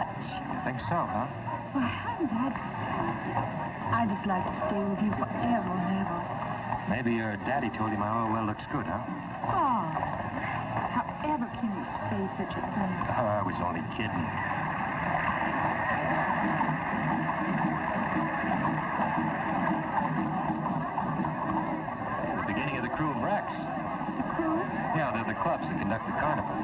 much. You think so, huh? Well, I'd just like to stay with you forever and ever. Maybe your daddy told you my oil well looks good, huh? Oh, however can you say such a thing? I was only kidding. Hey, the beginning of the crew of Rex. The crew? Yeah, they're the clubs that conduct the carnival.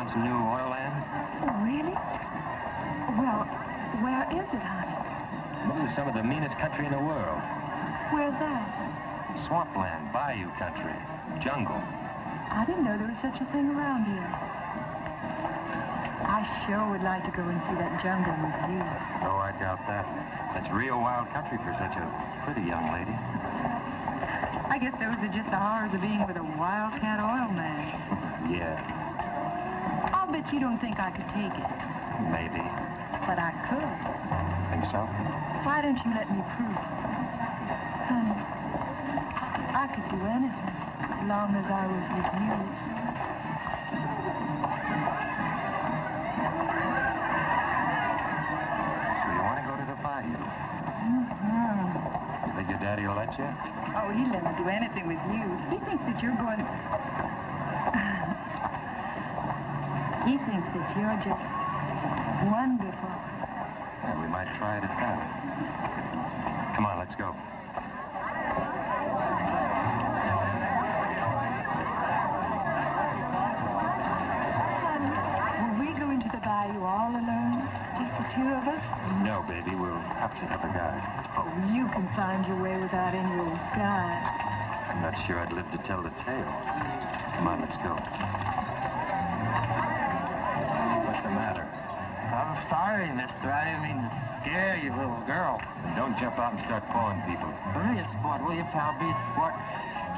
Some new oil land? Oh, really? Well, where is it, honey? This is some of the meanest country in the world. Where's that? Swampland, bayou country, jungle. I didn't know there was such a thing around here. I sure would like to go and see that jungle with you. Oh, I doubt that. That's real wild country for such a pretty young lady. I guess those are just the horrors of being with a wildcat oil man. Yeah. I'll bet you don't think I could take it. Maybe. But I could. Think so? Why don't you let me prove it? Honey, I could do anything as long as I was with you. So you want to go to the bayou? Mm-hmm. You think your daddy will let you? Oh, he'd let me do anything with you. He thinks that you're going... He thinks that you're just wonderful. Yeah, we might try it at that. Come on, let's go. Honey, will we go into the bayou all alone? Just the two of us? No, baby. We'll have to have a guide. Oh, you can find your way without any old guide. I'm not sure I'd live to tell the tale. Come on, let's go. What's the matter? I'm sorry, mister. I didn't mean to scare you, little girl. And don't jump out and start calling people. Be a sport, will you, pal? Be a sport.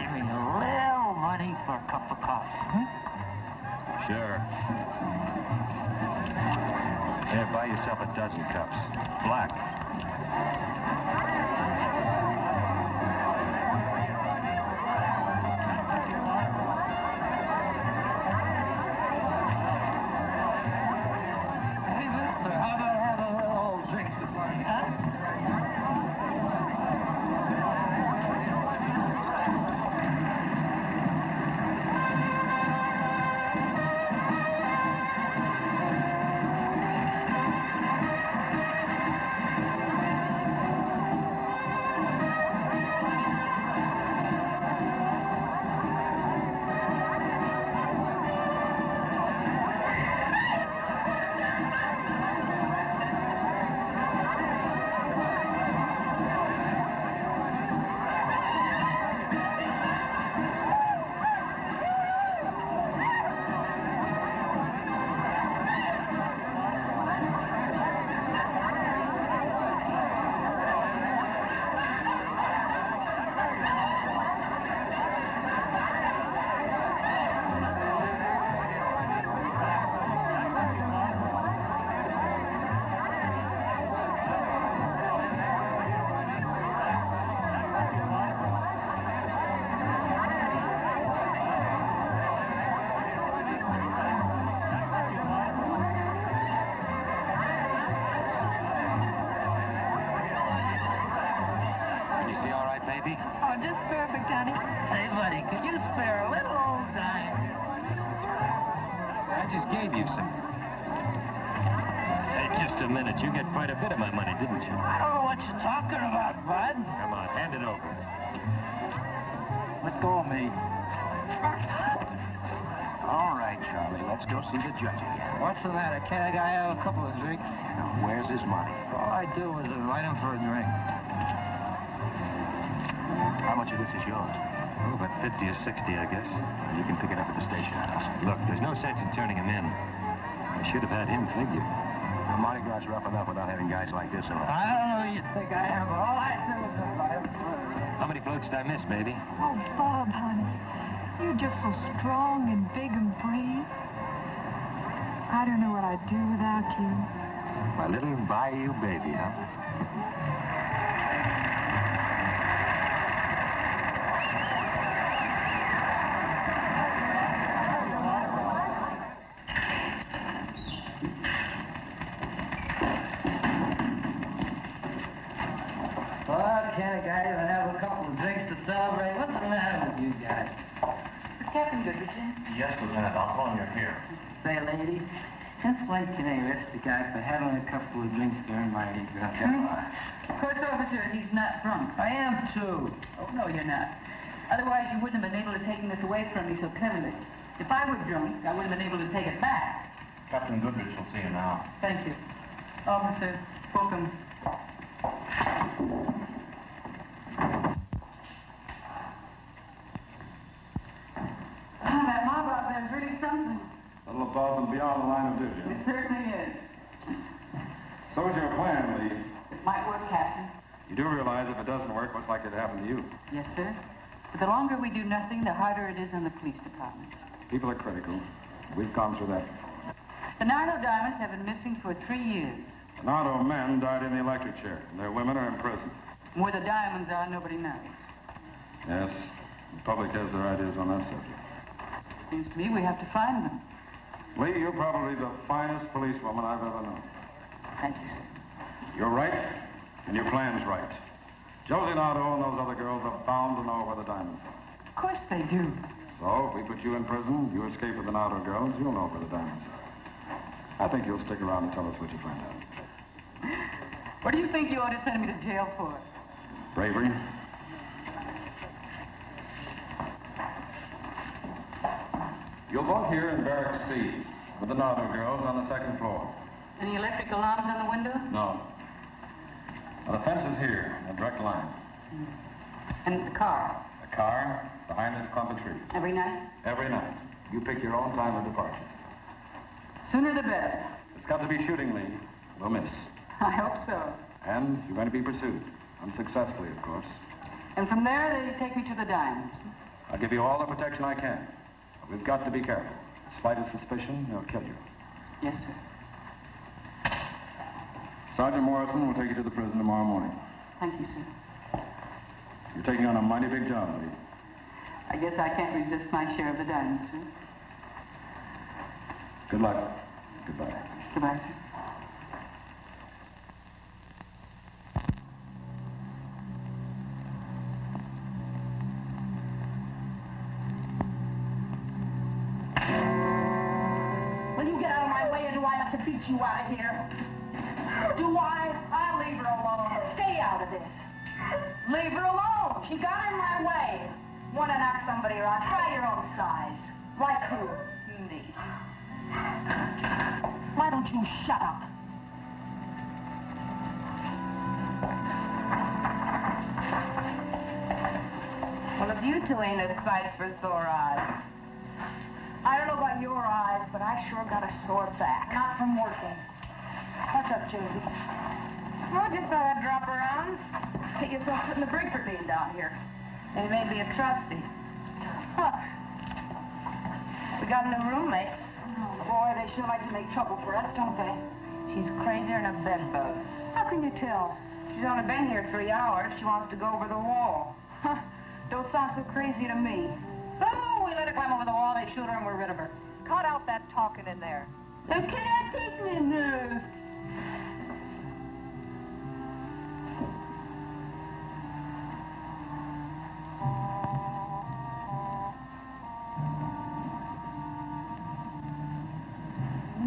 Give me a little money for a cup of coffee. Sure. Here, buy yourself a dozen cups. Black. Johnny? Say, buddy, could you spare a little old dime? I just gave you some. Hey, just a minute. You get quite a bit of my money, didn't you? I don't know what you're talking about, bud. Come on, hand it over. Let go of me. All right, Charlie, let's go see the judge again. What's the matter? Can't a guy have a couple of drinks? Now, where's his money? All I do is invite him for a drink. How much of this is yours? Oh, about 50 or 60, I guess. You can pick it up at the station house. Look, there's no sense in turning him in. I should have had him figured. The Mardi Gras rough enough without having guys like this around. I don't know who you think I am, but all I do is invite him for a drink. How many floats did I miss, baby? Oh, Bob, honey. You're just so strong and big and brave. I don't know what I'd do without you. My little bayou baby, huh? Well, can't a guy even have a couple of drinks to celebrate? What's the matter with you guys? Captain Goodrich. Yes, Lieutenant. I'll phone you here. Say, lady, since when can they arrest a guy for having a couple of drinks during Mardi Gras? Course officer, he's not drunk. I am, too. Oh, no, you're not. Otherwise, you wouldn't have been able to take this away from me so cleverly. If I were drunk, I wouldn't have been able to take it back. Captain Goodrich will see you now. Thank you. Officer, book him. That mob out there is really something. A little above and beyond the line of vision. It certainly is. So is your plan, Lee. It might work, Captain. You do realize if it doesn't work, what's likely to happen to you? Yes, sir. But the longer we do nothing, the harder it is on the police department. People are critical. We've gone through that. The Nardo diamonds have been missing for 3 years. The Nardo men died in the electric chair, and their women are in prison. Where the diamonds are, nobody knows. Yes, the public has their ideas on that subject. Seems to me we have to find them. Lee, you're probably the finest policewoman I've ever known. Thank you, sir. You're right, and your plan's right. Josie Nardo and those other girls are bound to know where the diamonds are. Of course they do. So, if we put you in prison, you escape with the Nardo girls, you'll know where the diamonds are. I think you'll stick around and tell us what you find out. What do you think you ought to send me to jail for? Bravery. You'll vote here in Barracks C with the Nardo girls on the second floor. Any electric alarms on the window? No. Well, the fence is here, a direct line. And the car? The car behind this clump of trees. Every night? Every night. You pick your own time of departure. Sooner the better. It's got to be shooting, Lee. We'll miss. I hope so. And you're going to be pursued. Unsuccessfully, of course. And from there, they take me to the diamonds. I'll give you all the protection I can. But we've got to be careful. The slightest suspicion, they'll kill you. Yes, sir. Sergeant Morrison will take you to the prison tomorrow morning. Thank you, sir. You're taking on a mighty big job, Lee. I guess I can't resist my share of the diamonds, sir. Good luck. Goodbye. Goodbye, sir. Will you get out of my way, or do I have to beat you out of here? Do I? I'll leave her alone. Stay out of this. Leave her alone. She got in my way. Want to knock somebody around? Try your own size. Like who? Me. Why don't you shut up? Well, if you two ain't a sight for sore eyes. I don't know about your eyes, but I sure got a sore back. Not from working. What's up, Josie? Well, just thought I'd drop around. Get yourself put in the brig for being down here. And you may be a trustee. Huh. We got a new roommate. Oh, boy, they sure like to make trouble for us, don't they? She's crazier than a bedbug. How can you tell? She's only been here 3 hours. She wants to go over the wall. Huh. Don't sound so crazy to me. Oh, we let her climb over the wall, they shoot her, and we're rid of her. Cut out that talking in there. The cat is in there.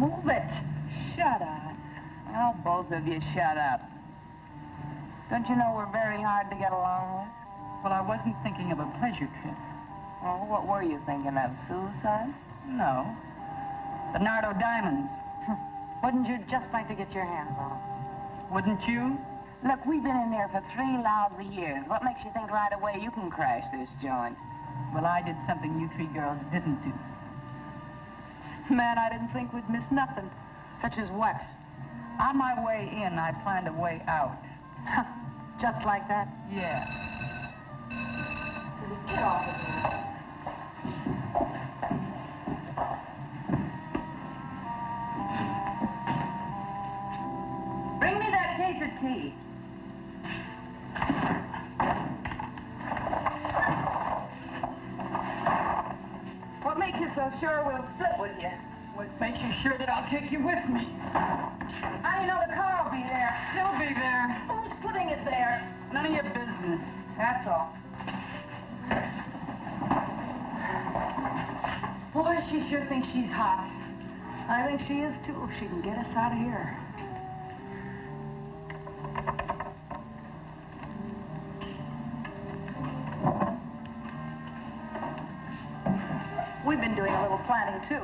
Move it. Shut up. Oh, both of you shut up. Don't you know we're very hard to get along with? Well, I wasn't thinking of a pleasure trip. Oh, what were you thinking of? Suicide? No. The Nardo diamonds. Wouldn't you just like to get your hands on them? Wouldn't you? Look, we've been in there for 3 lousy years. What makes you think right away you can crash this joint? Well, I did something you 3 girls didn't do. Man, I didn't think we'd miss nothing. Such as what? On my way in, I planned a way out. Just like that? Yeah. Get off of here. Bring me that case of tea. What makes you so sure we'll split with you? What makes you sure that I'll take you with me? How do you know the car will be there? She'll be there. Who's putting it there? None of your business. That's all. Boy, she sure thinks she's hot. I think she is, too, if she can get us out of here. We've been doing a little planning, too.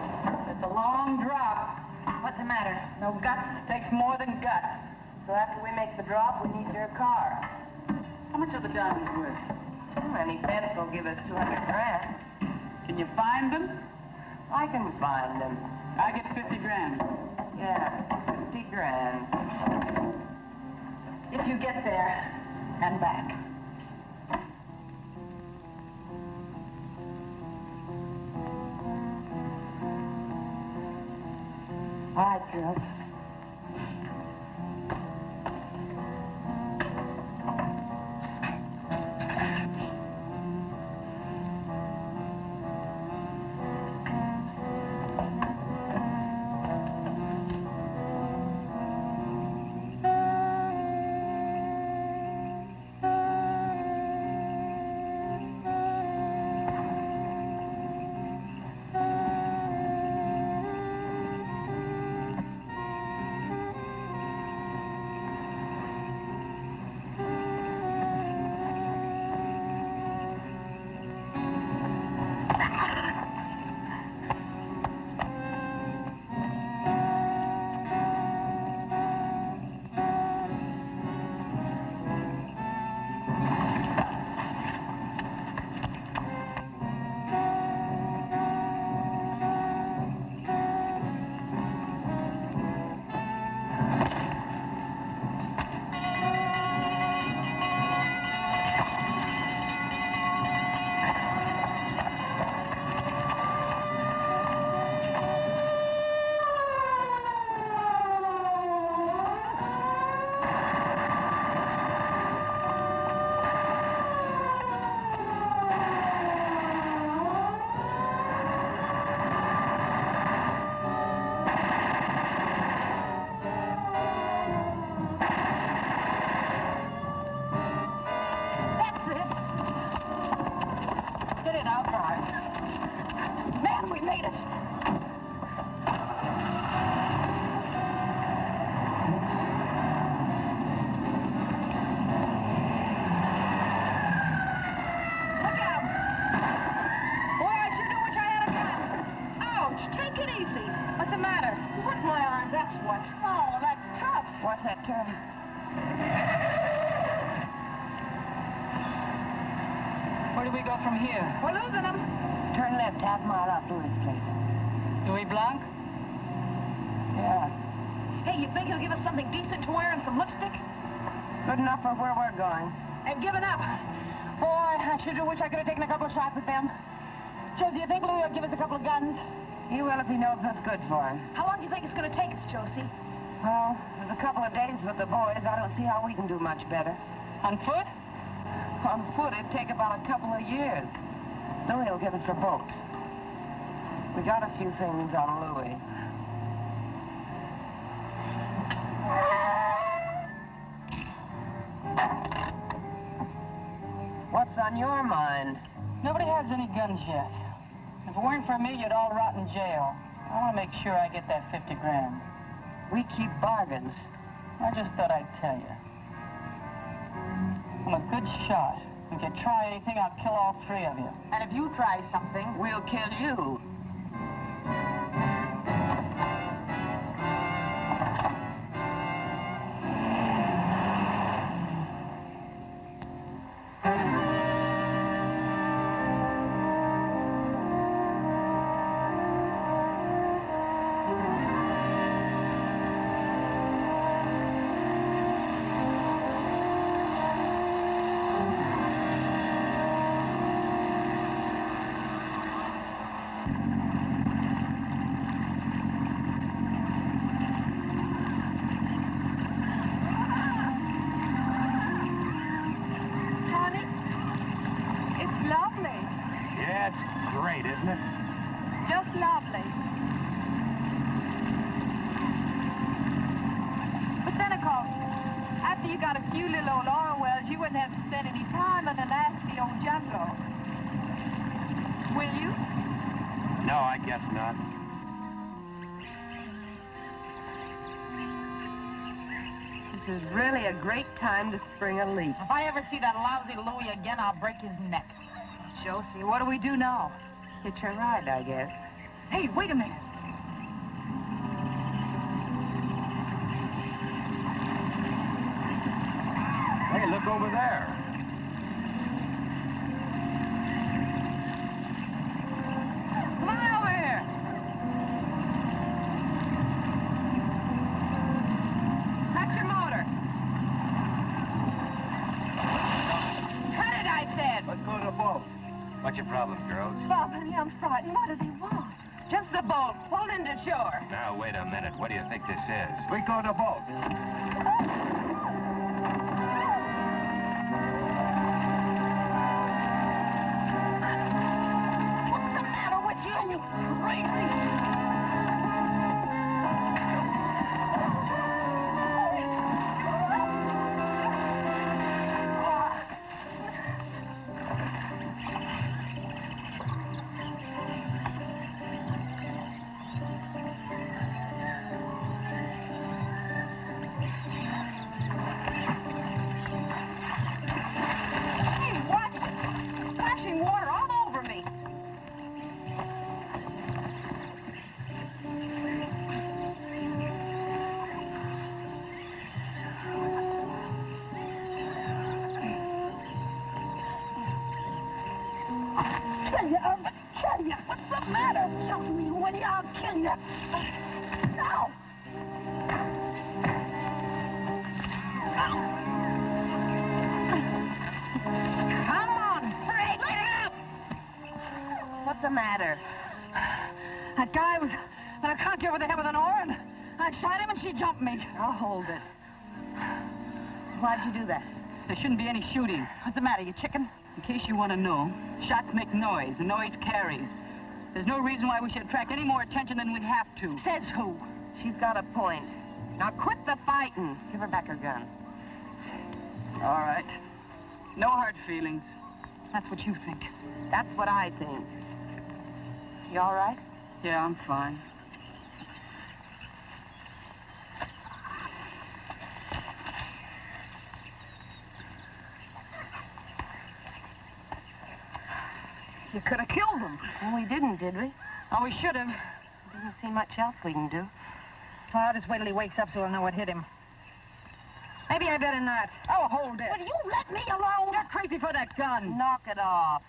It's a long drop. What's the matter? No guts takes more than guts. So after we make the drop, we need your car. How much are the diamonds worth? Any fence will give us 200 grand. Can you find them? I can find them. I get 50 grand. Yeah, 50 grand. If you get there and back. All right, girls. Where do we go from here? We're losing them. Turn left, half mile out Louis' place. Louis Blanc? Yeah. Hey, you think he'll give us something decent to wear and some lipstick? Good enough for where we're going. And given up. Boy, I sure do wish I could have taken a couple of shots at them. Josie, you think Louis will give us a couple of guns? He will if he knows what's good for him. How long do you think it's going to take us, Josie? Well, there's a couple of days with the boys. I don't see how we can do much better. On foot? On foot, it'd take about a couple of years. Louis will give us a boat. We got a few things on Louis. What's on your mind? Nobody has any guns yet. If it weren't for me, you'd all rot in jail. I want to make sure I get that 50 grand. We keep bargains. I just thought I'd tell you. I'm a good shot. If you try anything, I'll kill all three of you. And if you try something, we'll kill you. This is really a great time to spring a leak. If I ever see that lousy Louie again, I'll break his neck. Josie, what do we do now? Hitch a ride, I guess. Hey, wait a minute. Hey, look over there. Come on over here. That's your motor. Cut it, I said. Let's go to the boat. What's your problem, girls? Bob, honey, I'm frightened. What do they want? Just the boat. Pulled into shore. Now, wait a minute. What do you think this is? We go to the boat. What's the matter with you? You crazy? What's the matter? Tell me when I'll kill you. No. Come on, break it up. What's the matter? That guy was at a conch over the head with an oar, and I shot him, and she jumped me. I'll hold it. Why'd you do that? There shouldn't be any shooting. What's the matter, you chicken? In case you want to know, shots make noise, and noise carries. There's no reason why we should attract any more attention than we have to. Says who? She's got a point. Now quit the fighting. Give her back her gun. All right. No hard feelings. That's what you think. That's what I think. You all right? Yeah, I'm fine. You could have killed them. Well, we didn't, did we? Oh, we should have. Didn't see much else we can do. Well, I'll just wait till he wakes up so I'll know what hit him. Maybe I better not. Oh, hold it. Will you let me alone? You're crazy for that gun. Knock it off.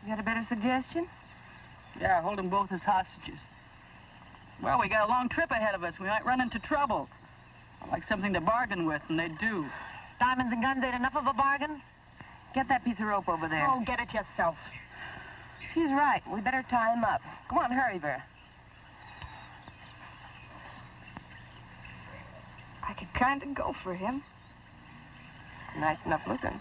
You got a better suggestion? Yeah, hold them both as hostages. Well, we got a long trip ahead of us. We might run into trouble. I'd like something to bargain with, and they do. Diamonds and guns ain't enough of a bargain? Get that piece of rope over there. Oh, get it yourself. She's right. We better tie him up. Come on, hurry, Vera. I could kind of go for him. Nice enough looking.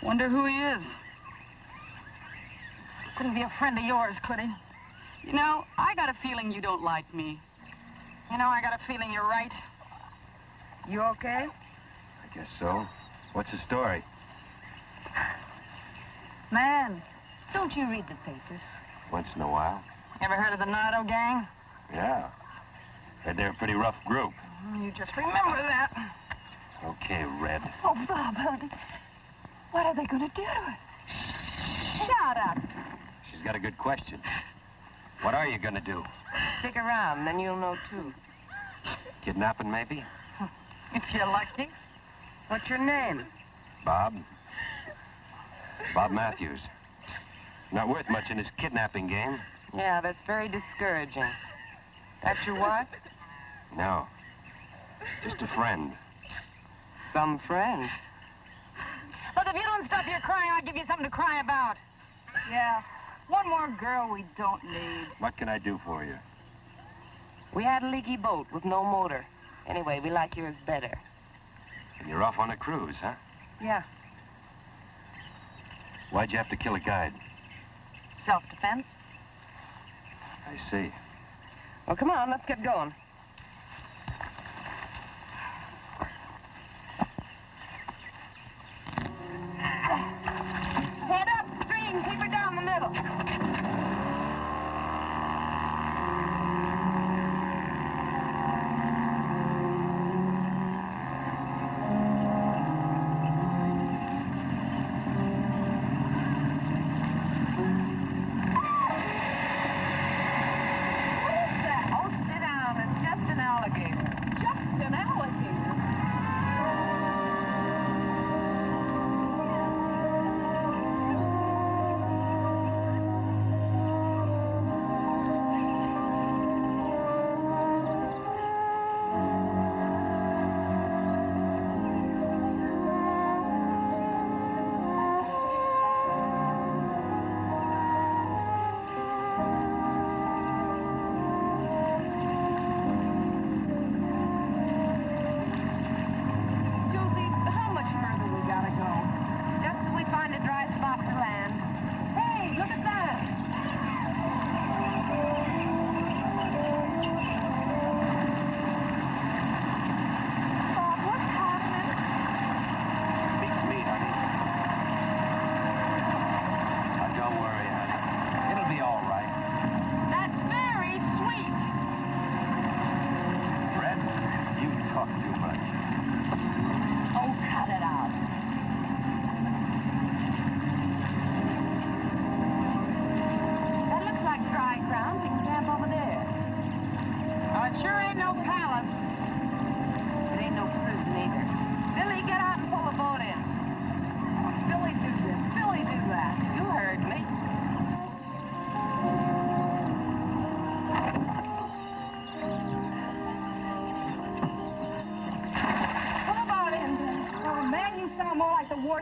Wonder who he is. Couldn't be a friend of yours, could he? You know, I got a feeling you don't like me. You know, I got a feeling you're right. You okay? I guess so. What's the story? Man, don't you read the papers? Once in a while. Ever heard of the Nardo gang? Yeah. Heard they're a pretty rough group. You just remember that. Okay, Red. Oh, Bob, honey. What are they going to do? Shut up. She's got a good question. What are you gonna do? Stick around, then you'll know, too. Kidnapping, maybe? If you're lucky. What's your name? Bob? Bob Matthews. Not worth much in his kidnapping game. Yeah, that's very discouraging. That's your wife? No. Just a friend. Some friend. Look, if you don't stop your crying, I'll give you something to cry about. Yeah, one more girl we don't need. What can I do for you? We had a leaky boat with no motor. Anyway, we like yours better. And you're off on a cruise, huh? Yeah. Why'd you have to kill a guide? Self-defense. I see. Well, come on, let's get going. Head upstream, keep her down the middle.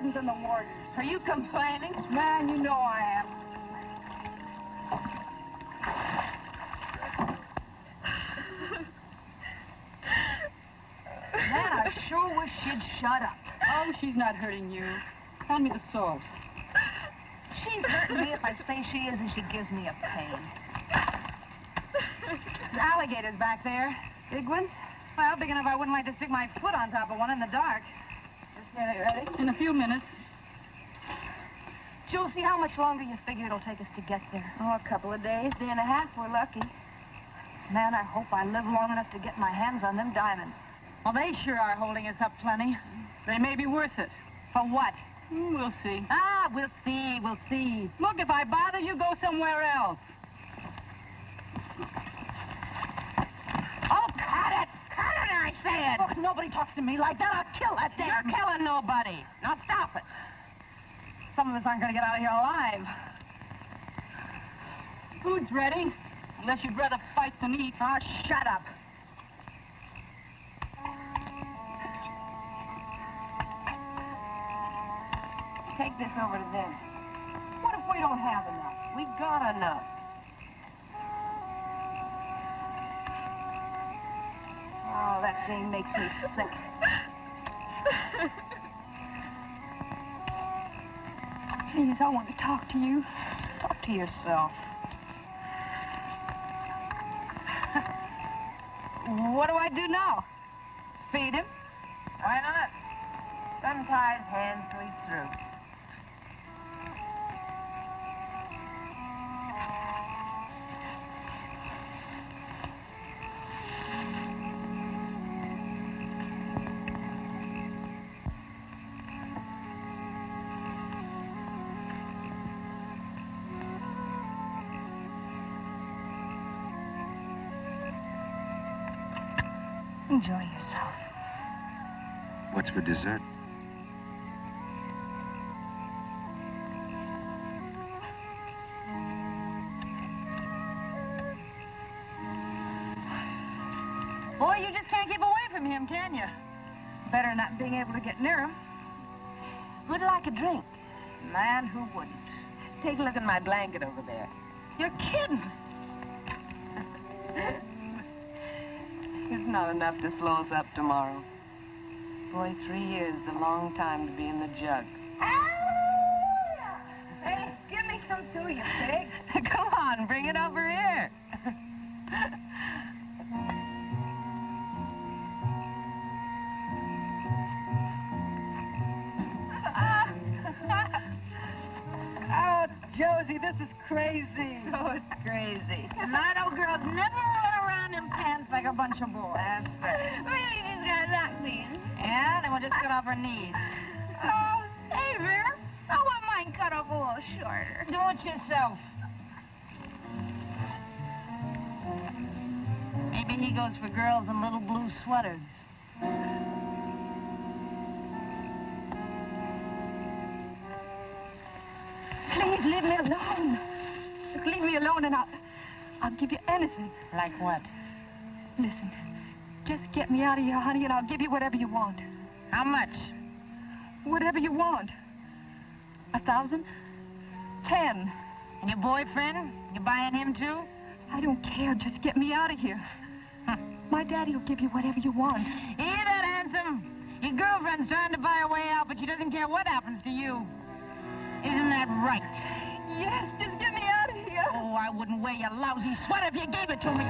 In the ward. Are you complaining? Man, you know I am. Man, I sure wish she'd shut up. Oh, she's not hurting you. Hand me the sword. She's hurting me if I say she is, and she gives me a pain. There's alligators back there. Big ones? Well, big enough I wouldn't like to stick my foot on top of one in the dark. Just get it ready. In a few minutes. Josie, how much longer you figure it'll take us to get there? Oh, a couple of days, day and a half, we're lucky. Man, I hope I live long enough to get my hands on them diamonds. Well, they sure are holding us up plenty. They may be worth it. For what? We'll see. Ah, we'll see. Look, if I bother you, go somewhere else. Oh, cut it! Cut it, I said! Look, nobody talks to me like that. I'll kill that damn... You're killing nobody. Now stop it. Some of us aren't going to get out of here alive. Food's ready, unless you'd rather fight than eat. Oh, shut up. Take this over to them. What if we don't have enough? We got enough. Oh, that thing makes me sick. Please, I want to talk to you. Talk to yourself. What do I do now? Feed him? Why not? Untie his hands till he's through. Enjoy yourself. What's for dessert? Boy, you just can't keep away from him, can you? Better not being able to get near him. Would like a drink. Man, who wouldn't? Take a look at my blanket over there. You're kidding. It's not enough to slow us up tomorrow. Boy, 3 years is a long time to be in the jug. Hey, give me some too, you pig. Come on, bring it over here. Oh, Josie, this is crazy. Oh, it's crazy. And I know girls never run around in pants like a bunch of boys. That's right. Really, she's got knock these. Yeah, then we'll just cut off her knees. Oh, hey, Vera. I want mine cut off a little shorter. Do it yourself. Maybe he goes for girls in little blue sweaters. Please leave me alone. Just leave me alone and I'll give you anything. Like what? Listen, just get me out of here, honey, and I'll give you whatever you want. How much? Whatever you want. 1,000? 10. And your boyfriend? You buying him too? I don't care. Just get me out of here. My daddy will give you whatever you want. You hear that, handsome? Your girlfriend's trying to buy her way out, but she doesn't care what happens to you. Isn't that right? Yes, just get me out of here. Oh, I wouldn't wear your lousy sweater if you gave it to me.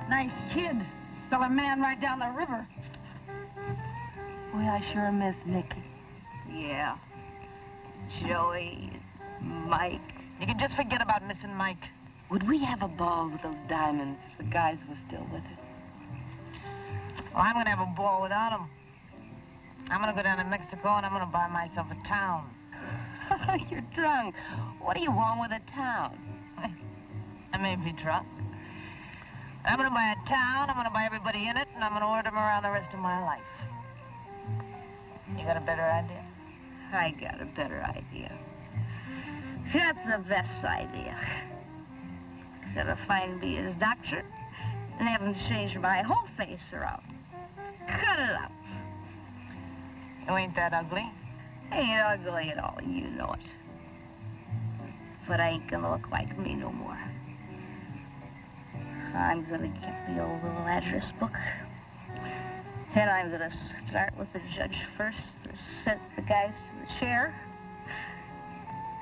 Nice kid. Still a man right down the river. Boy, I sure miss Nicky. Yeah. Joey, Mike. You can just forget about missing Mike. Would we have a ball with those diamonds if the guys were still with us? Well, I'm going to have a ball without them. I'm going to go down to Mexico and I'm going to buy myself a town. You're drunk. What do you want with a town? I may be drunk. I'm going to buy a town, I'm going to buy everybody in it, and I'm going to order them around the rest of my life. You got a better idea? I got a better idea. That's the best idea. Gotta find me his doctor and have him change my whole face around. Cut it up. You ain't that ugly. Ain't ugly at all, you know it. But I ain't gonna look like me no more. I'm gonna get the old little address book. And I'm gonna start with the judge first to set the guys to the chair.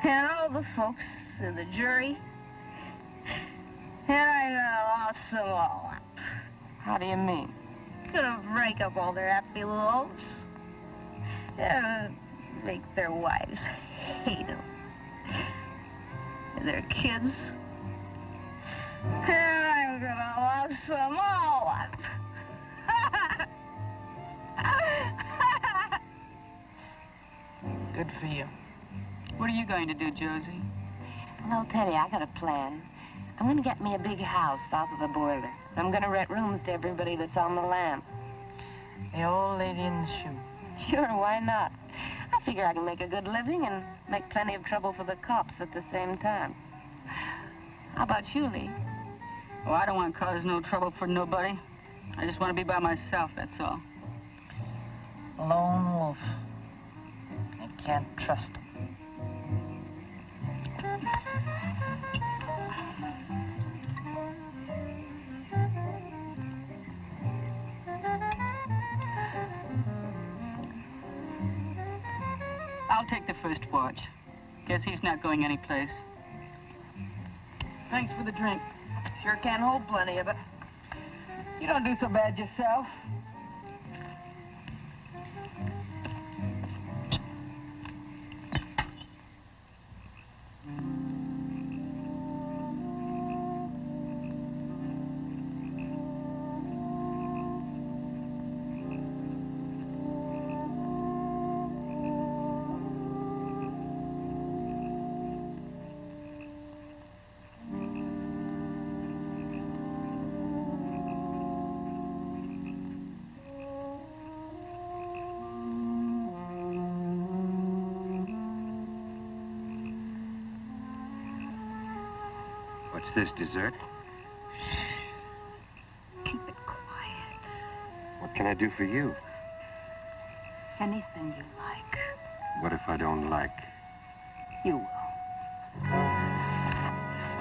And all the folks in the jury. And I'm gonna loss them all up. How do you mean? Gonna break up all their happy little homes. And make their wives hate them. And their kids. And I'm gonna loss them all up. Good for you. What are you going to do, Josie? Well, I'll tell you, I got a plan. I'm going to get me a big house south of the border. I'm going to rent rooms to everybody that's on the lam. The old lady in the shoe. Sure, why not? I figure I can make a good living and make plenty of trouble for the cops at the same time. How about you, Lee? Oh, I don't want to cause no trouble for nobody. I just want to be by myself, that's all. Lone wolf. I can't trust him. I'll take the first watch. Guess he's not going anyplace. Thanks for the drink. Sure can hold plenty of it. You don't do so bad yourself. this, dessert? Keep it quiet. What can I do for you? Anything you like. What if I don't like? You will.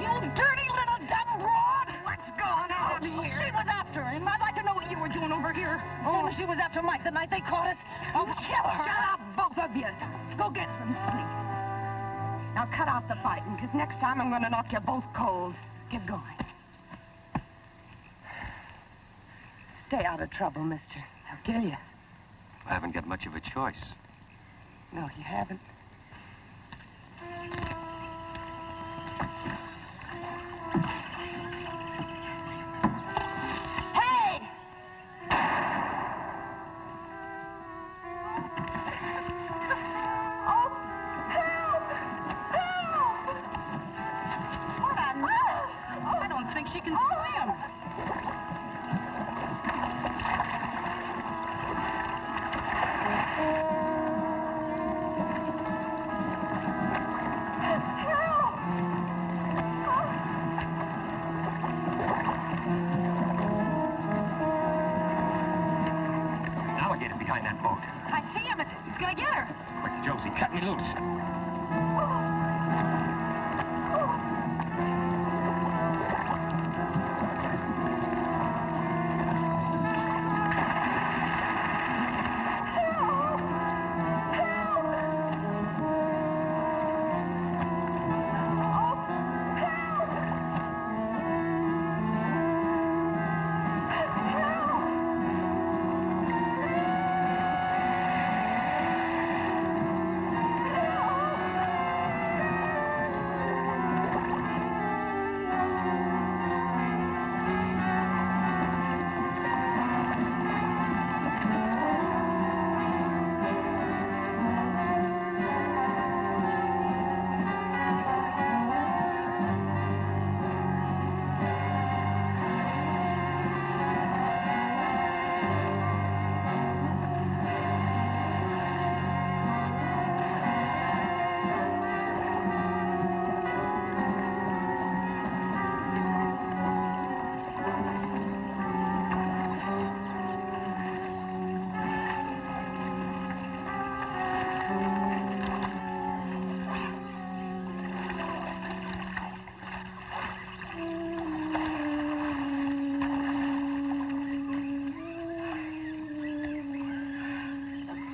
You dirty little dumb broad! What's going on here? She was after him. I'd like to know what you were doing over here. Oh, she was after Mike the night they caught us. Oh, kill her! Shut up, both of you. Go get some sleep. Now cut out the fighting, because next time I'm going to knock you both cold. Get going. Stay out of trouble, mister. They'll kill you. I haven't got much of a choice. No, you haven't. Hey! Oh, help! Help! What a mess! Oh, I don't think she can swim. Now I get it behind that boat. I see him. He's gonna get her. Quick, Josie, cut me loose.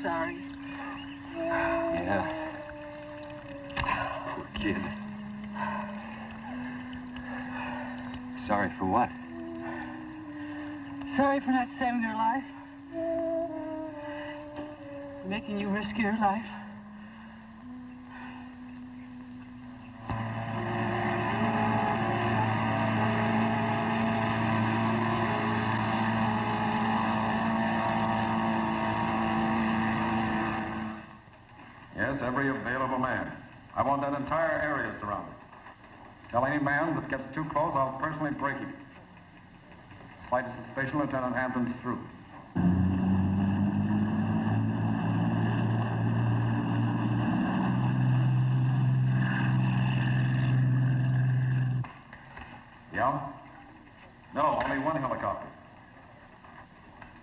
Sorry. Yeah. Poor kid. Sorry for what? Sorry for not saving her life. Making you risk your life. Yes, every available man. I want that entire area surrounded. Tell any man that gets too close, I'll personally break him. Slightest suspicion, Lieutenant Hampton's through. Yeah? No, only one helicopter.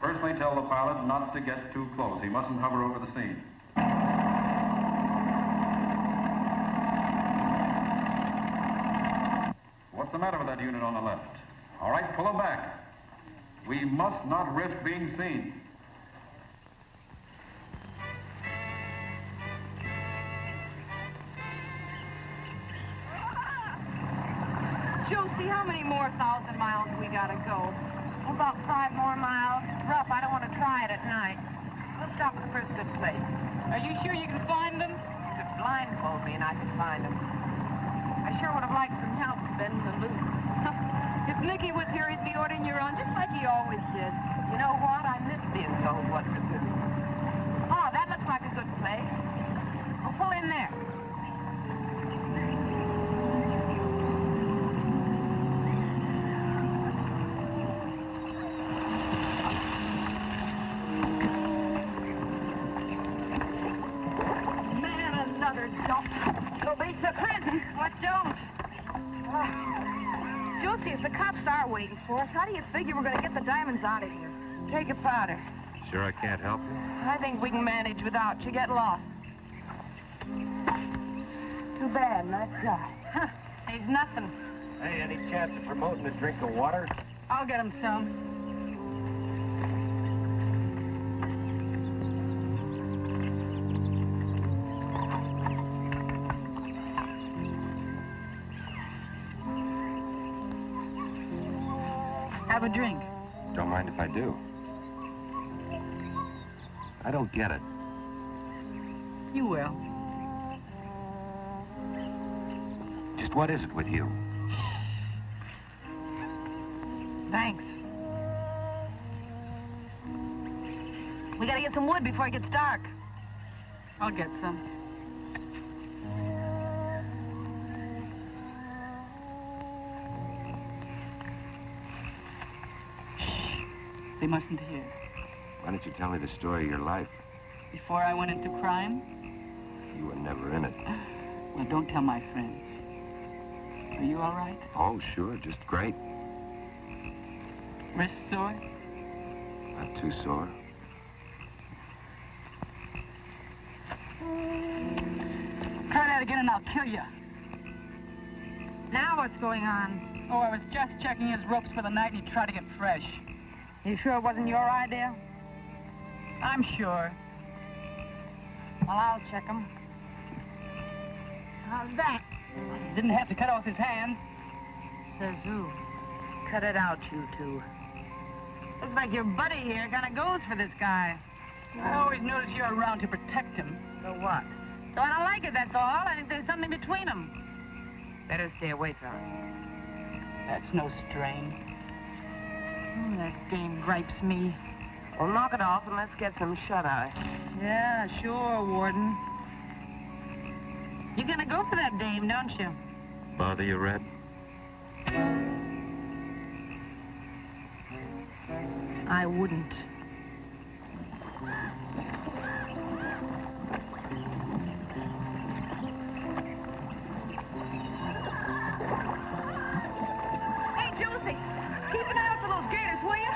Personally tell the pilot not to get too close. He mustn't hover over the scene. What's the matter with that unit on the left? All right, pull them back. We must not risk being seen. Josie, how many more 1,000 miles we gotta go? About 5 more miles. Rough, I don't want to try it at night. Let's stop at the first good place. Are you sure you can find them? Just blindfold me and I can find them. I sure would have liked some help bending the loop. If Nicky was here, he'd be ordering you around just like he always did. You know what? I miss being told what to do. Oh, that looks like a good place. We'll pull in there. Man, another dump. It'll be to prison. What don't? Josie, if the cops are waiting for us, how do you figure we're going to get the diamonds out of here? Take a powder. Sure I can't help you? I think we can manage without you. Get lost. Too bad, nice guy. Huh. He's nothing. Hey, any chance of promoting a drink of water? I'll get him some. Have a drink. Don't mind if I do. I don't get it. You will. Just what is it with you? Thanks. We gotta get some wood before it gets dark. I'll get some. Shh. They mustn't hear. Why don't you tell me the story of your life? Before I went into crime? You were never in it. Well, don't tell my friends. Are you all right? Oh, sure, just great. Wrist sore? Not too sore. Try that again and I'll kill you. Now what's going on? Oh, I was just checking his ropes for the night and he tried to get fresh. You sure it wasn't your idea? I'm sure. Well, I'll check him. How's that? Didn't have to cut off his hands. Says who? Cut it out, you two. Looks like your buddy here kind of goes for this guy. I always notice you're around to protect him. So what? So I don't like it, that's all. I think there's something between them. Better stay away from him. That's no strain. That dame gripes me. Well, knock it off and let's get some shut-eye. Yeah, sure, Warden. You're gonna go for that dame, don't you? Bother you, Red? I wouldn't. Hey, Josie, keep an eye out for those gators, will you?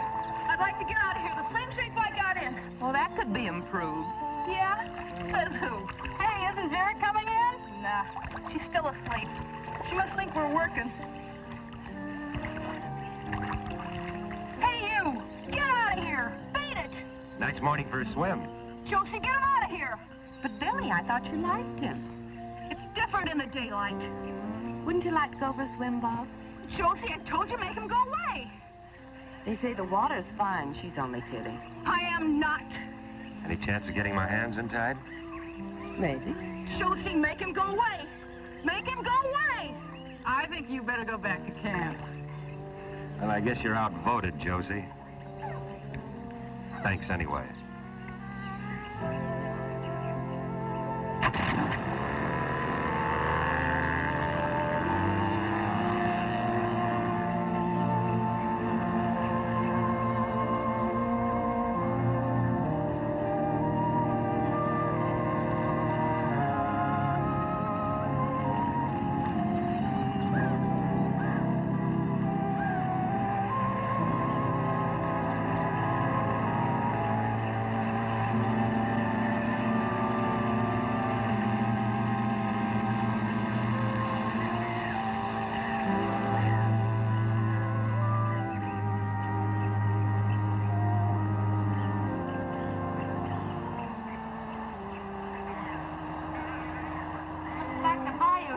I'd like to get out of here the same shape I got in. Well, that could be improved. Yeah? Says who? Hey, isn't Jared coming in? Nah, she's still asleep. She must think we're working. Hey, you! Get out of here! Beat it! Nice morning for a swim. Josie, get him out of here! But, Billy, I thought you liked him. It's different in the daylight. Wouldn't you like to go for a swim, Bob? Josie, I told you make him go away. They say the water's fine. She's only kidding. I am not. Any chance of getting my hands untied? Maybe. Josie, make him go away. Make him go away. I think you better go back to camp. Well, I guess you're outvoted, Josie. Thanks anyway.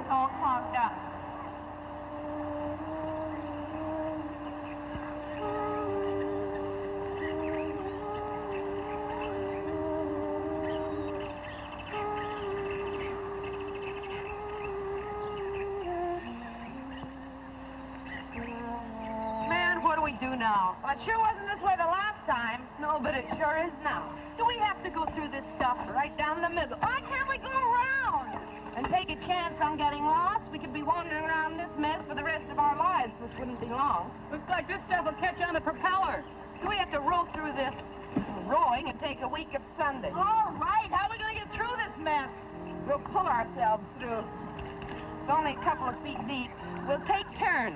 All clogged up. Man, what do we do now? Well, it sure wasn't this way the last time. No, but it sure is now. Do we have to go through this stuff right down the middle? Why can't we go around? And take a chance on getting lost? We could be wandering around this mess for the rest of our lives, which wouldn't be long. Looks like this stuff will catch on the propeller. Do we have to row through this? Rowing and take a week of Sunday. All right, how are we going to get through this mess? We'll pull ourselves through. It's only a couple of feet deep. We'll take turns.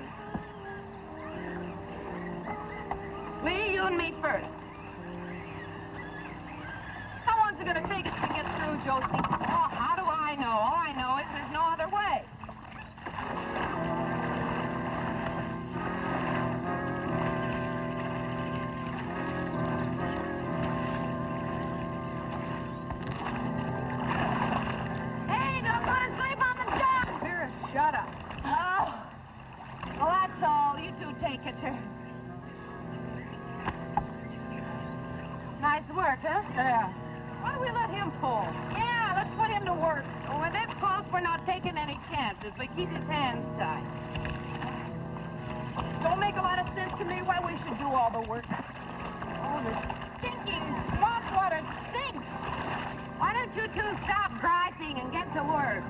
and me first. How long's it gonna take us to get through, Josie? Oh, how do I know? All I know is there's no other way. Hey, don't go to sleep on the job! Vera, shut up. Oh. Well, that's all. You two take it. Nice work, huh? Yeah. Why don't we let him pull? Yeah, let's put him to work. Well, when this close, we're not taking any chances, but keep his hands tied. Don't make a lot of sense to me why we should do all the work. Oh, the stinking swamp water stinks. Why don't you two stop griping and get to work?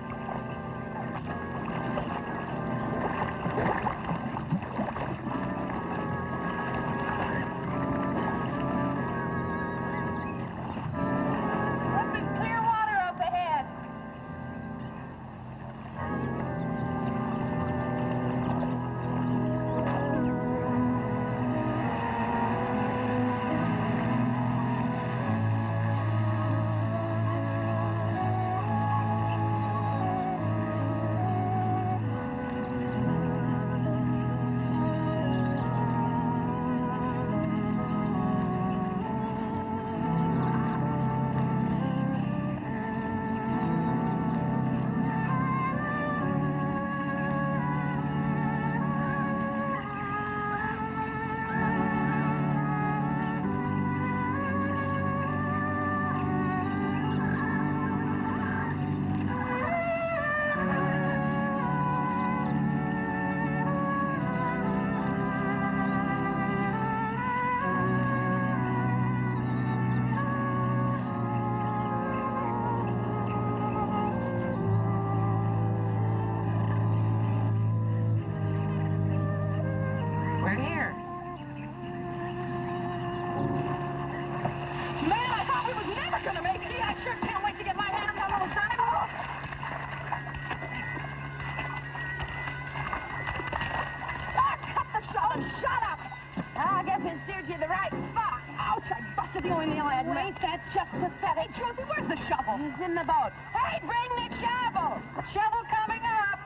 He's in the boat. Hey, bring the shovel! Shovel coming up!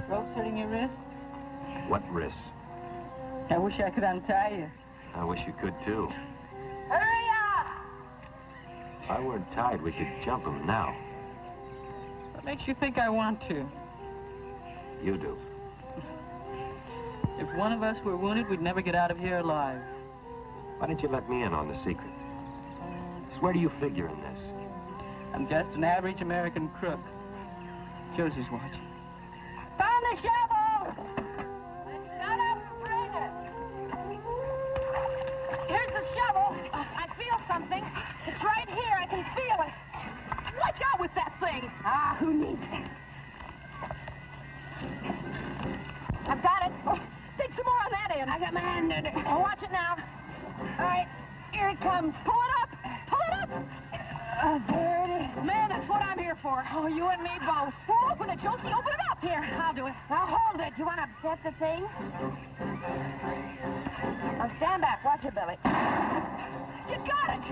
Rope hurting your wrist? What wrist? I wish I could untie you. I wish you could, too. Hurry up! If I weren't tied, we could jump him now. What makes you think I want to? You do. If one of us were wounded, we'd never get out of here alive. Why didn't you let me in on the secret? Where do you figure in this? I'm just an average American crook. Josie's watching. Found the shovel! Then shut up and bring it. Here's the shovel. I feel something. It's right here. I can feel it. Watch out with that thing. Ah, who needs it? I've got it. Oh, stick some more on that end. I got my hand in it. Oh, watch it now. All right, here it comes. Pull it up. Pull it up. There it is. Man, that's what I'm here for. Oh, you and me both. Well, open it, Josie. Open it up. Here, I'll do it. Now, hold it. You want to set the thing? Now, stand back. Watch it, Billy. You got it.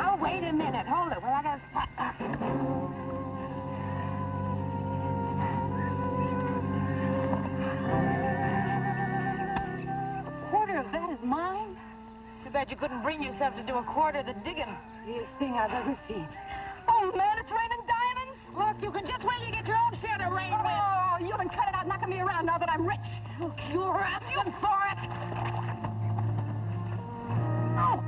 Oh, wait a minute. Hold it. Well, I got to... That is mine? Too bad you couldn't bring yourself to do a quarter of the digging. Easiest thing I've ever seen. Oh, man, it's raining diamonds. Look, you can just wait till you get your own share to rain with. Oh, you can cut it out knocking me around now that I'm rich. Look, you're asking for it. Oh.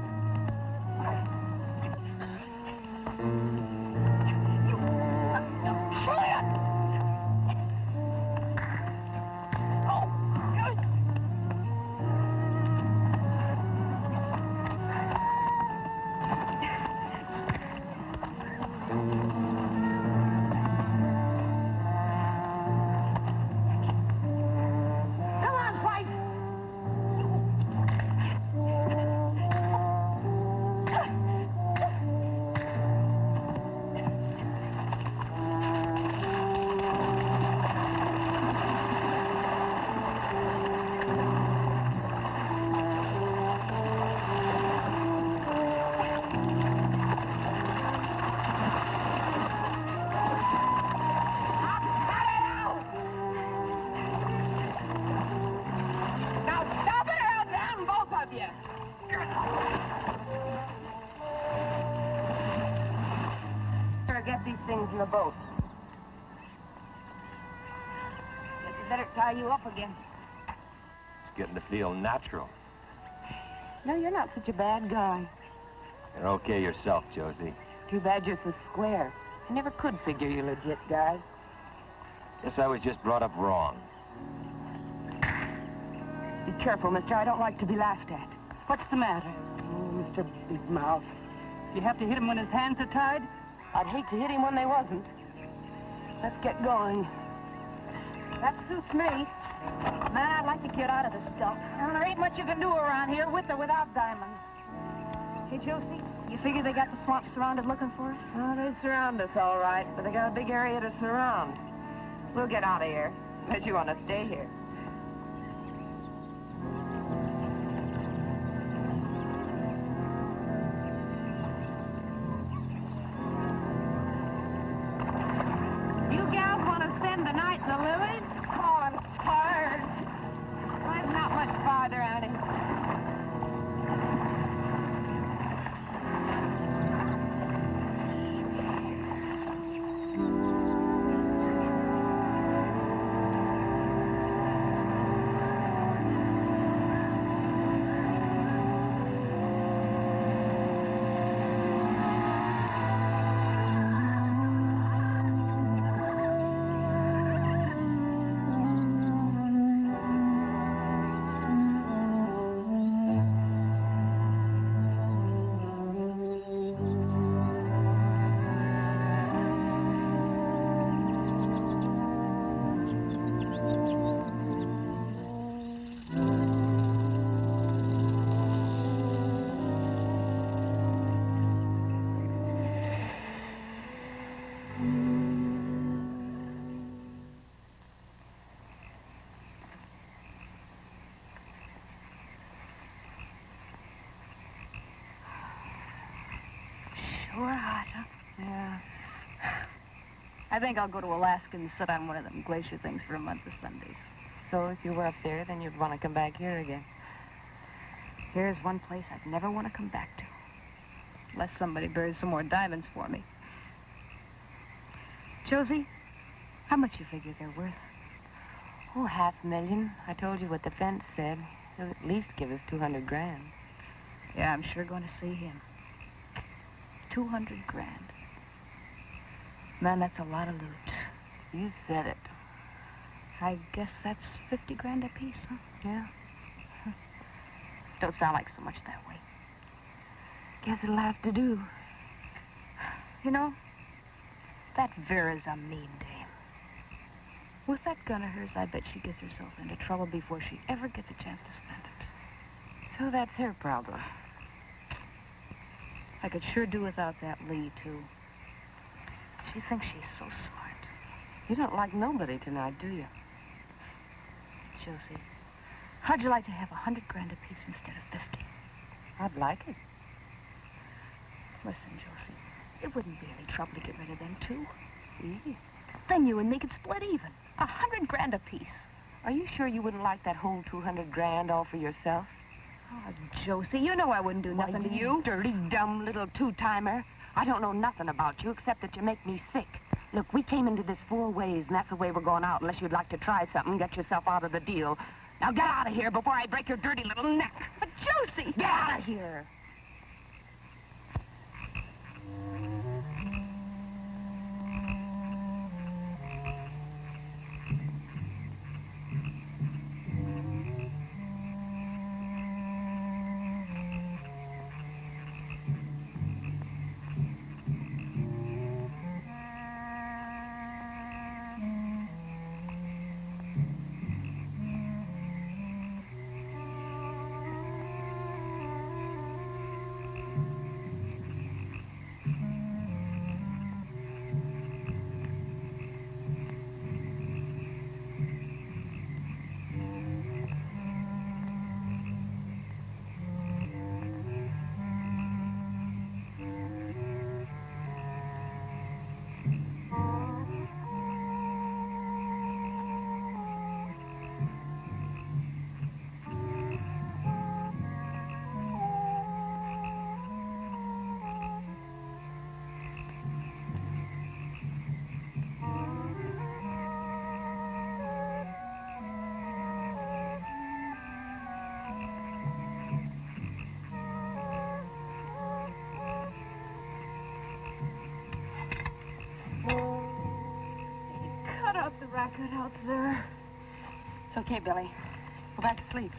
diamonds in the boat. Guess we better tie you up again. It's getting to feel natural. No, you're not such a bad guy. You're okay yourself, Josie. Too bad you're so square. I never could figure you legit guy. Guess I was just brought up wrong. Be careful, mister. I don't like to be laughed at. What's the matter? Oh, Mr. Big Mouth. You have to hit him when his hands are tied? I'd hate to hit him when they wasn't. Let's get going. That suits me. Man, I'd like to get out of this stuff. Well, there ain't much you can do around here, with or without diamonds. Hey, Josie, you figure they got the swamp surrounded looking for us? Oh, they surround us all right, but they got a big area to surround. We'll get out of here, unless you want to stay here. You gals want to spend the night in the lilies? Oh, I'm tired. Well, not much farther, Annie. Sure hot, huh? Yeah. I think I'll go to Alaska and sit on one of them glacier things for a month of Sundays. So if you were up there, then you'd want to come back here again. Here's one place I'd never want to come back to. Unless somebody buries some more diamonds for me. Josie, how much you figure they're worth? Oh, $500,000. I told you what the fence said. He'll at least give us 200 grand. Yeah, I'm sure going to see him. 200 grand. Man, that's a lot of loot. You said it. I guess that's 50 grand apiece, huh? Yeah. Don't sound like so much that way. Guess it'll have to do. You know, that Vera's a mean dame. With that gun of hers, I bet she gets herself into trouble before she ever gets a chance to spend it. So that's her problem. I could sure do without that Lee, too. She thinks she's so smart. You don't like nobody tonight, do you? Josie, how'd you like to have 100 grand apiece instead of 50? I'd like it. Listen, Josie, it wouldn't be any trouble to get rid of them, too. Easy. Then you and me could split even. 100 grand apiece. Are you sure you wouldn't like that whole 200 grand all for yourself? Oh, Josie, you know I wouldn't do nothing to you. Dirty, dumb little two-timer. I don't know nothing about you except that you make me sick. Look, we came into this 4 ways, and that's the way we're going out, unless you'd like to try something and get yourself out of the deal. Now get out of here before I break your dirty little neck. But, Josie! Get out of here! out there. It's okay, Billy. Go back to sleep.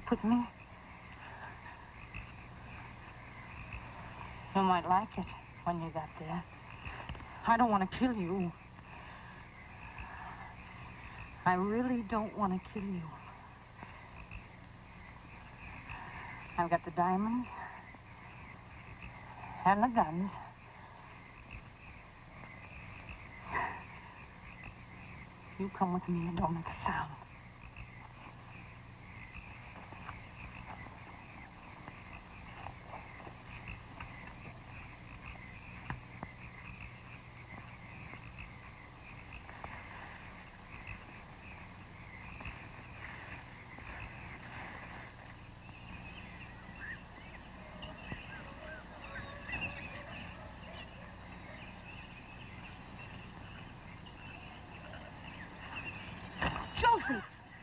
With me. You might like it when you got there. I don't want to kill you. I really don't want to kill you. I've got the diamonds and the guns. You come with me and don't make a sound.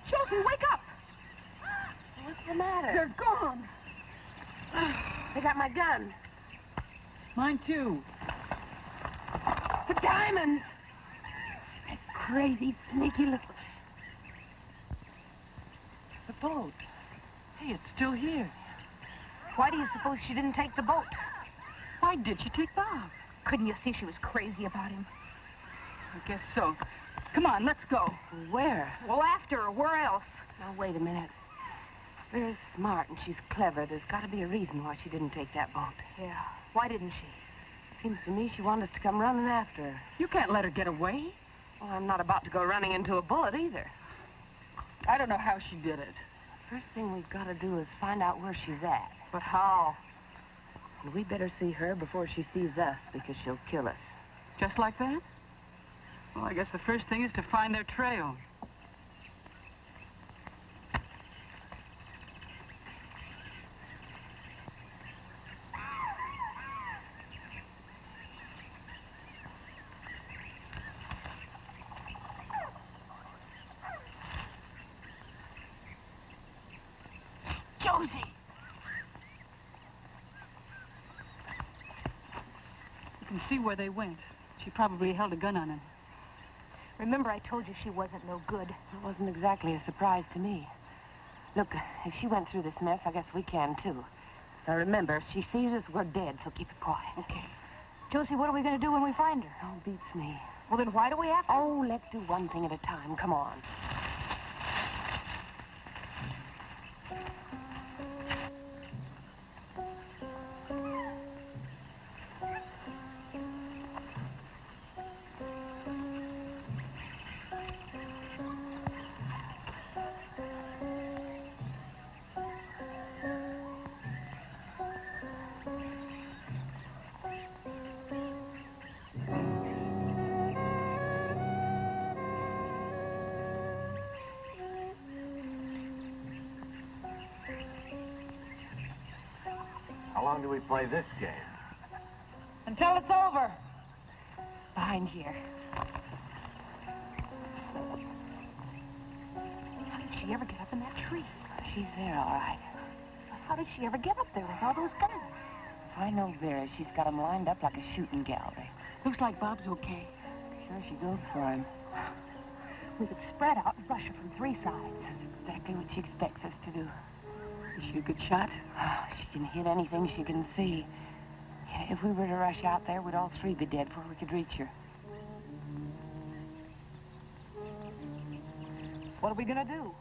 Josie, wake up! What's the matter? They're gone. They got my gun. Mine, too. The diamonds! That crazy, sneaky little... The boat. Hey, it's still here. Why do you suppose she didn't take the boat? Why did she take Bob? Couldn't you see she was crazy about him? I guess so. Come on, let's go. Where? Well, after her. Where else? Now, wait a minute. Very smart and she's clever. There's got to be a reason why she didn't take that boat. Yeah. Why didn't she? Seems to me she wanted us to come running after her. You can't let her get away. Well, I'm not about to go running into a bullet either. I don't know how she did it. First thing we've got to do is find out where she's at. But how? And we better see her before she sees us, because she'll kill us. Just like that? Well, I guess the first thing is to find their trail. Josie! You can see where they went. She probably held a gun on him. Remember, I told you she wasn't no good. It wasn't exactly a surprise to me. Look, if she went through this mess, I guess we can, too. Now, remember, if she sees us, we're dead, so keep it quiet. Okay. Josie, what are we going to do when we find her? Oh, beats me. Well, then why do we have to? Oh, let's do one thing at a time. Come on. How long do we play this game? Until it's over. Behind here. How did she ever get up in that tree? She's there, all right. How did she ever get up there with all those guns? If I know Vera, she's got them lined up like a shooting gallery. Looks like Bob's okay. Sure she goes for him. We could spread out and rush her from three sides. That's exactly what she expects us to do. Is she a good shot? She can hit anything she can see. If we were to rush out there, we'd all three be dead before we could reach her. What are we gonna do?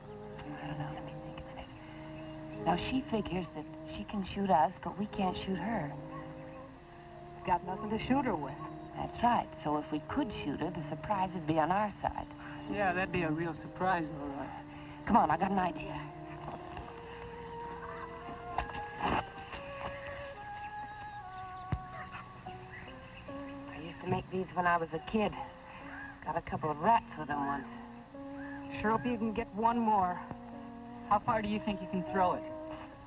I don't know. Let me think a minute. Now, she figures that she can shoot us, but we can't shoot her. Got nothing to shoot her with. That's right. So if we could shoot her, the surprise would be on our side. Yeah, that'd be a real surprise, all right. Come on, I got an idea. I used to make these when I was a kid. Got a couple of rats with them once. Sure hope you can get one more. How far do you think you can throw it?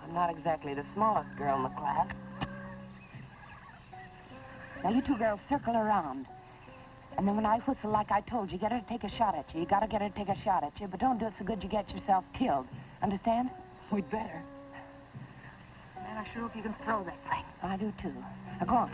I'm not exactly the smallest girl in the class. Now, you two girls circle around. And then when I whistle like I told you, get her to take a shot at you. You gotta get her to take a shot at you, but don't do it so good you get yourself killed. Understand? We'd better. Man, I sure hope you can throw that thing. I do, too. Now, go on.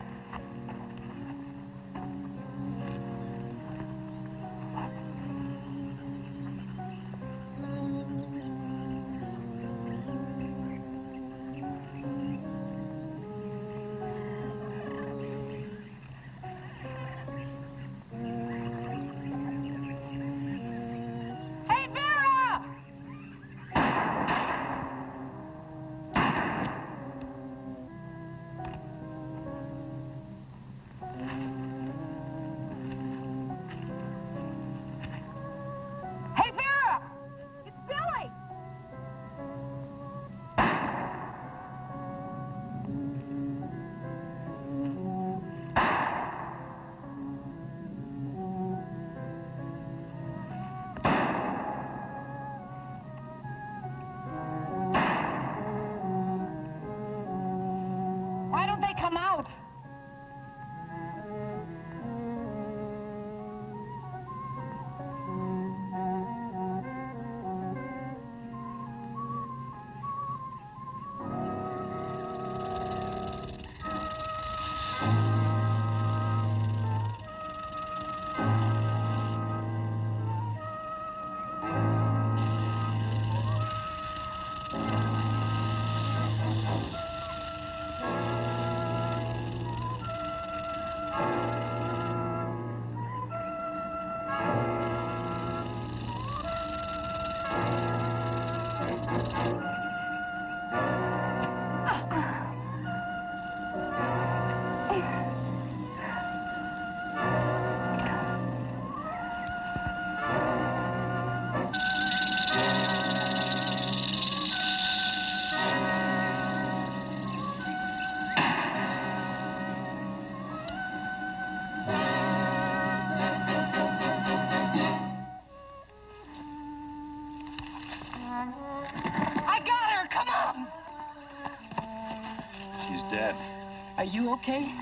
Are you okay?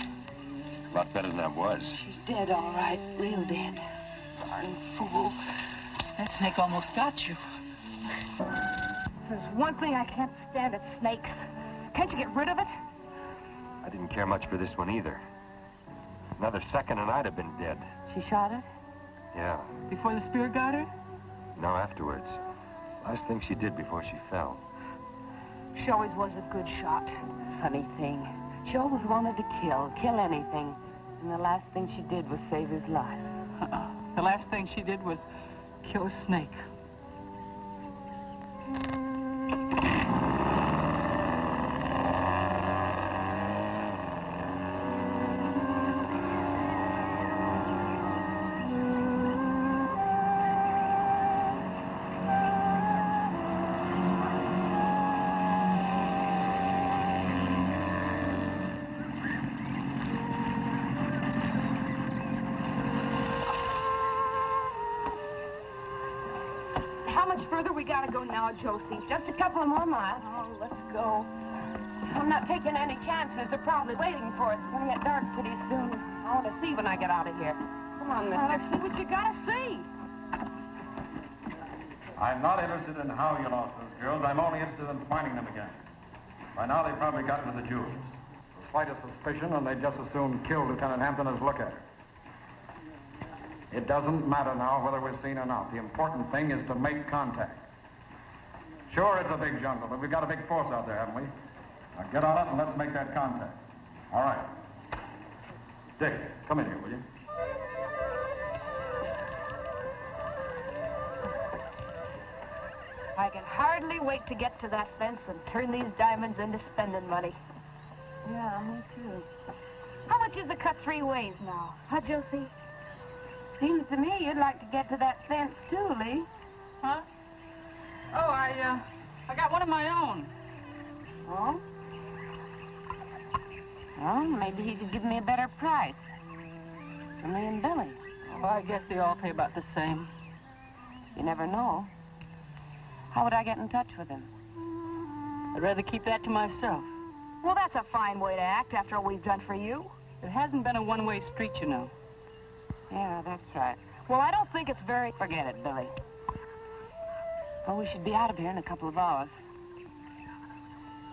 A lot better than I was. She's dead, all right. Real dead. Darn fool. That snake almost got you. There's one thing I can't stand, it's snakes. Can't you get rid of it? I didn't care much for this one either. Another second and I'd have been dead. She shot it? Yeah. Before the spear got her? No, afterwards. Last thing she did before she fell. She always was a good shot. Funny thing. She always wanted to kill anything. And the last thing she did was save his life. The last thing she did was kill a snake. Josie, just a couple more miles. Oh, let's go. I'm not taking any chances. They're probably waiting for us. It's going to get dark pretty soon. I want to see when I get out of here. Come on, mister. Let's see what you got to see. I'm not interested in how you lost those girls. I'm only interested in finding them again. By now, they probably got into the jewels. The slightest suspicion, and they'd just as soon kill Lieutenant Hampton as look at her. It doesn't matter now whether we're seen or not. The important thing is to make contact. Sure, it's a big jungle, but we've got a big force out there, haven't we? Now get on it and let's make that contact. All right. Dick, come in here, will you? I can hardly wait to get to that fence and turn these diamonds into spending money. Yeah, me too. How much is a cut 3 ways now? Huh, Josie? Seems to me you'd like to get to that fence, too, Lee. Huh? Oh, I got one of my own. Oh? Well, maybe he could give me a better price. For me and Billy. Oh, I guess they all pay about the same. You never know. How would I get in touch with him? I'd rather keep that to myself. Well, that's a fine way to act after all we've done for you. It hasn't been a one-way street, you know. Yeah, that's right. Well, I don't think it's very... Forget it, Billy. Oh, we should be out of here in a couple of hours.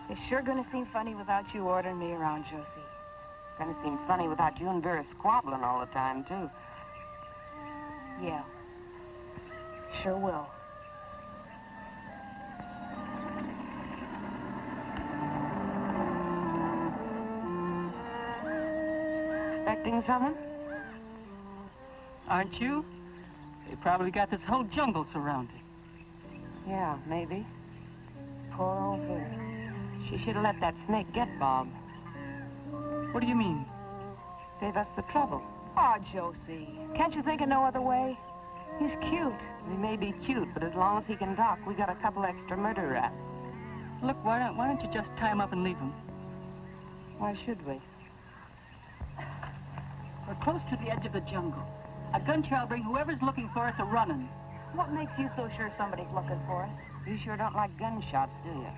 It's sure gonna seem funny without you ordering me around, Josie. It's gonna seem funny without you and Vera squabbling all the time, too. Yeah. Sure will. Expecting someone? Aren't you? They probably got this whole jungle surrounded. Yeah, maybe. Poor old Vera. She should have let that snake get Bob. What do you mean? Save us the trouble. Oh, Josie, can't you think of no other way? He's cute. He may be cute, but as long as he can talk, we got a couple extra murder raps. Look, why don't you just tie him up and leave him? Why should we? We're close to the edge of the jungle. A gunshot will bring whoever's looking for us a-running. What makes you so sure somebody's looking for us? You sure don't like gunshots, do you?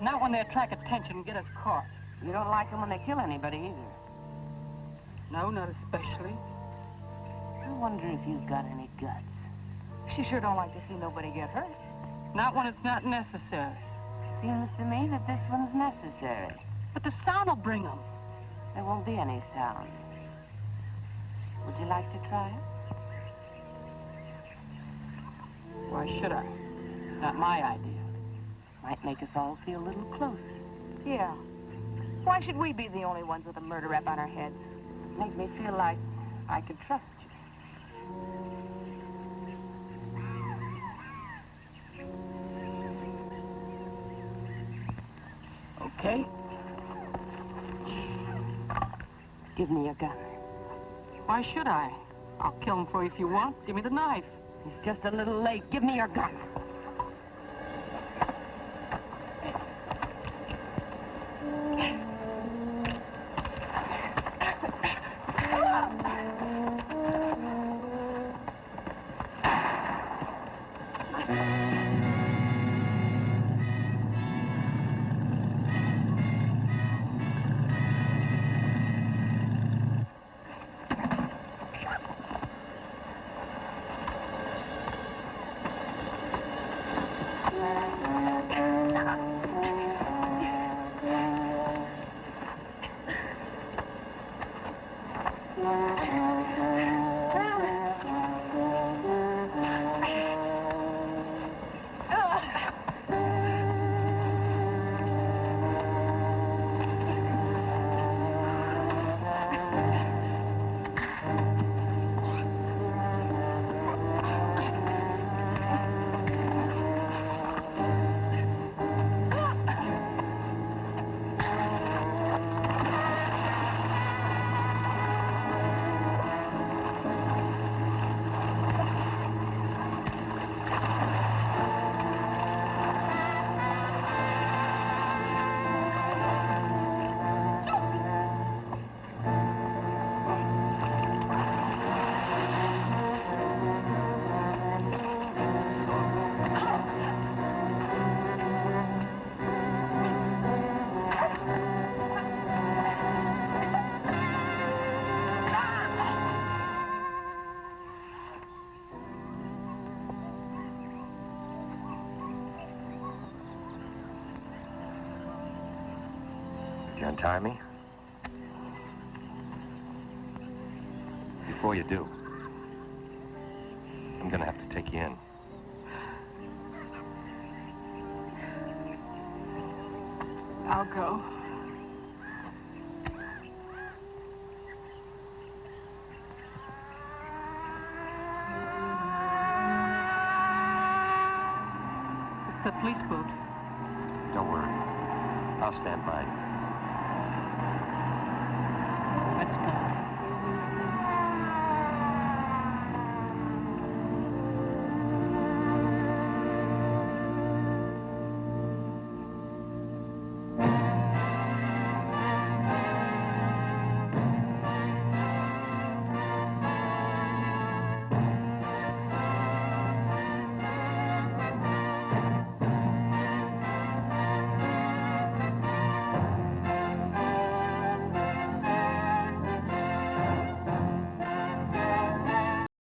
Not when they attract attention and get us caught. You don't like them when they kill anybody either. No, not especially. I wonder if you've got any guts. She sure don't like to see nobody get hurt. Not when it's not necessary. Seems to me that this one's necessary. But the sound will bring them. There won't be any sound. Would you like to try it? Why should I? Not my idea. Might make us all feel a little closer. Yeah. Why should we be the only ones with a murder rap on our heads? Make me feel like I could trust you. Okay. Give me your gun. Why should I? I'll kill him for you if you want. Give me the knife. It's just a little late. Give me your gun. You untie me? Before you do, I'm gonna have to take you in. I'll go. It's the police boat. Don't worry. I'll stand by you.